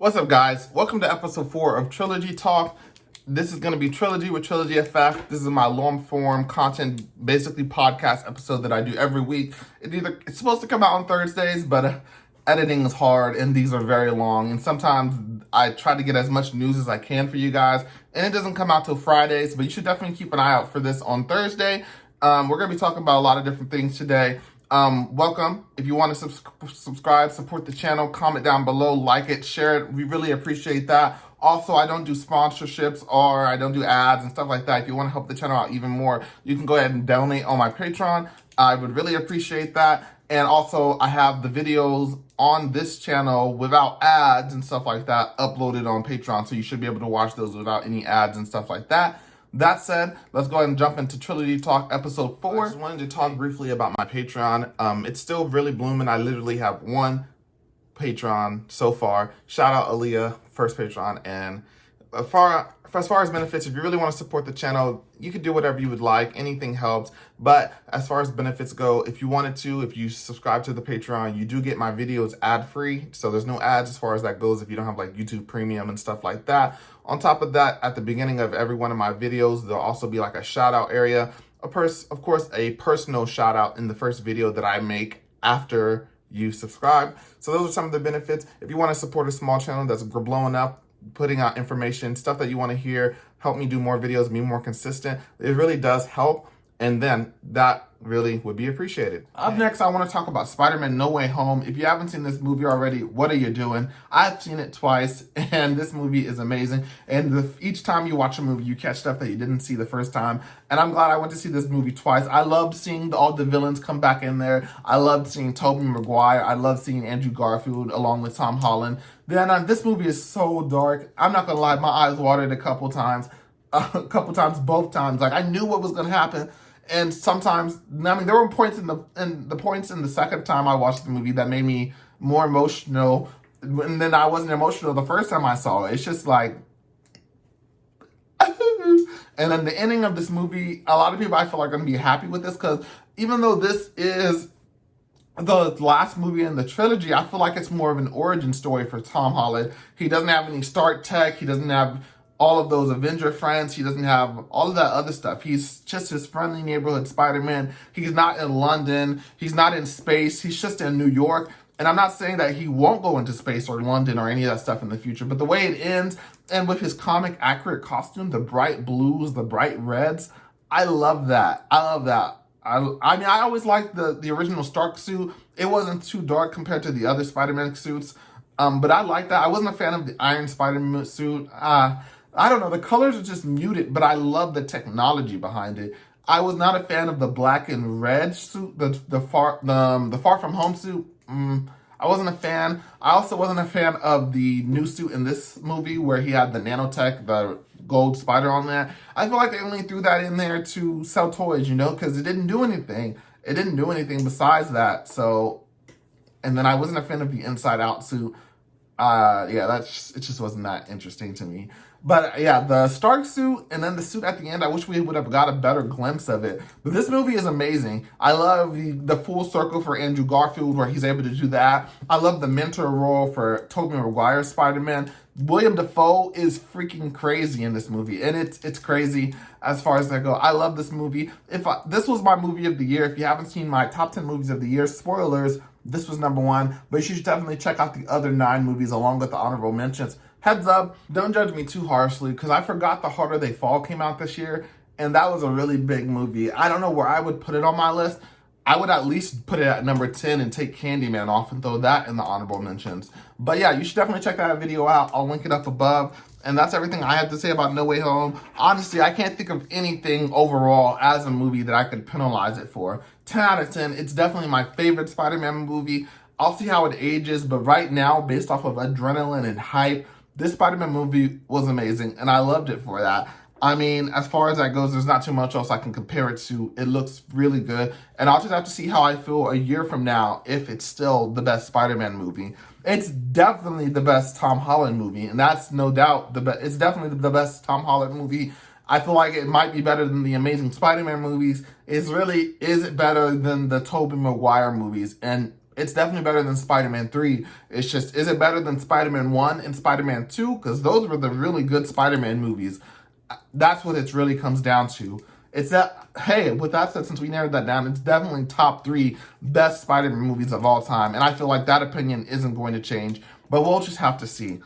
What's up, guys? Welcome to episode 4 of Trilogy Talk. This is going to be Trilogy with Trilogy FF. This is my long-form content, basically podcast episode that I do every week. It's supposed to come out on Thursdays, but editing is hard, and these are very long. And sometimes I try to get as much news as I can for you guys, and it doesn't come out till Fridays, but you should definitely keep an eye out for this on Thursday. We're going to be talking about a lot of different things today. Welcome. If you want to subscribe, support the channel, comment down below, like it, share it. We really appreciate that. Also, I don't do sponsorships or I don't do ads and stuff like that. If you want to help the channel out even more, you can go ahead and donate on my Patreon. I would really appreciate that. And also, I have the videos on this channel without ads and stuff like that uploaded on Patreon. So you should be able to watch those without any ads and stuff like that. That said, let's go ahead and jump into Trilogy Talk episode 4. I just wanted to talk briefly about my Patreon. It's still really blooming. I literally have one Patreon so far. Shout out Aaliyah, first Patreon. And as far as benefits, if you really want to support the channel, you can do whatever you would like. Anything helps. But as far as benefits go, if you subscribe to the Patreon, you do get my videos ad-free. So there's no ads as far as that goes if you don't have like YouTube Premium and stuff like that. On top of that, at the beginning of every one of my videos, there'll also be like a shout out area. Of course, a personal shout out in the first video that I make after you subscribe. So those are some of the benefits. If you want to support a small channel that's blowing up, putting out information, stuff that you want to hear, help me do more videos, be more consistent, it really does help. And then that really would be appreciated. Up next, I want to talk about Spider-Man No Way Home. If you haven't seen this movie already, what are you doing? I've seen it twice, and this movie is amazing. And each time you watch a movie, you catch stuff that you didn't see the first time. And I'm glad I went to see this movie twice. I loved seeing all the villains come back in there. I loved seeing Tobey Maguire. I loved seeing Andrew Garfield along with Tom Holland. Then this movie is so dark. I'm not going to lie, my eyes watered a couple times, both times. Like, I knew what was going to happen. And sometimes, I mean, there were points in the second time I watched the movie that made me more emotional. And then I wasn't emotional the first time I saw it. It's just like, and then the ending of this movie, a lot of people I feel are going to be happy with this because even though this is the last movie in the trilogy, I feel like it's more of an origin story for Tom Holland. He doesn't have any Stark tech. He doesn't have all of those Avenger friends. He doesn't have all of that other stuff. He's just his friendly neighborhood Spider-Man. He's not in London. He's not in space. He's just in New York. And I'm not saying that he won't go into space or London or any of that stuff in the future, but the way it ends, and with his comic accurate costume, the bright blues, the bright reds, I love that. I love that. I mean, I always liked the original Stark suit. It wasn't too dark compared to the other Spider-Man suits, but I like that. I wasn't a fan of the Iron Spider-Man suit. I don't know, the colors are just muted, but I love the technology behind it. I was not a fan of the black and red suit, the Far From Home suit. I wasn't a fan. I also wasn't a fan of the new suit in this movie where he had the nanotech, the gold spider on there. I feel like they only threw that in there to sell toys, because it didn't do anything. It didn't do anything besides that. So, and then I wasn't a fan of the inside out suit. It just wasn't that interesting to me. But yeah, the Stark suit and then the suit at the end, I wish we would have got a better glimpse of it. But this movie is amazing. I love the full circle for Andrew Garfield where he's able to do that. I love the mentor role for Tobey Maguire Spider-Man. William Dafoe is freaking crazy in this movie, and it's crazy as far as that go. I love this movie. This was my movie of the year. If you haven't seen my top 10 movies of the year, spoilers, this was number 1, but you should definitely check out the other 9 movies along with the honorable mentions. Heads up, don't judge me too harshly because I forgot The Harder They Fall came out this year, and that was a really big movie. I don't know where I would put it on my list. I would at least put it at number 10 and take Candyman off and throw that in the honorable mentions. But yeah, you should definitely check that video out. I'll link it up above. And that's everything I have to say about No Way Home. Honestly, I can't think of anything overall as a movie that I could penalize it for. 10 out of 10. It's definitely my favorite Spider-Man movie. I'll see how it ages, but right now, based off of adrenaline and hype, this Spider-Man movie was amazing, and I loved it for that. I mean, as far as that goes, there's not too much else I can compare it to. It looks really good, and I'll just have to see how I feel a year from now if it's still the best Spider-Man movie. It's definitely the best Tom Holland movie, and that's no doubt the best. It's definitely the best Tom Holland movie. I feel like it might be better than the Amazing Spider-Man movies. Is it better than the Tobey Maguire movies? And It's definitely better than Spider-Man 3. It's just, is it better than Spider-Man 1 and Spider-Man 2? Because those were the really good Spider-Man movies. That's what it really comes down to. It's that, hey, with that said, since we narrowed that down, it's definitely top 3 best Spider-Man movies of all time. And I feel like that opinion isn't going to change. But we'll just have to see.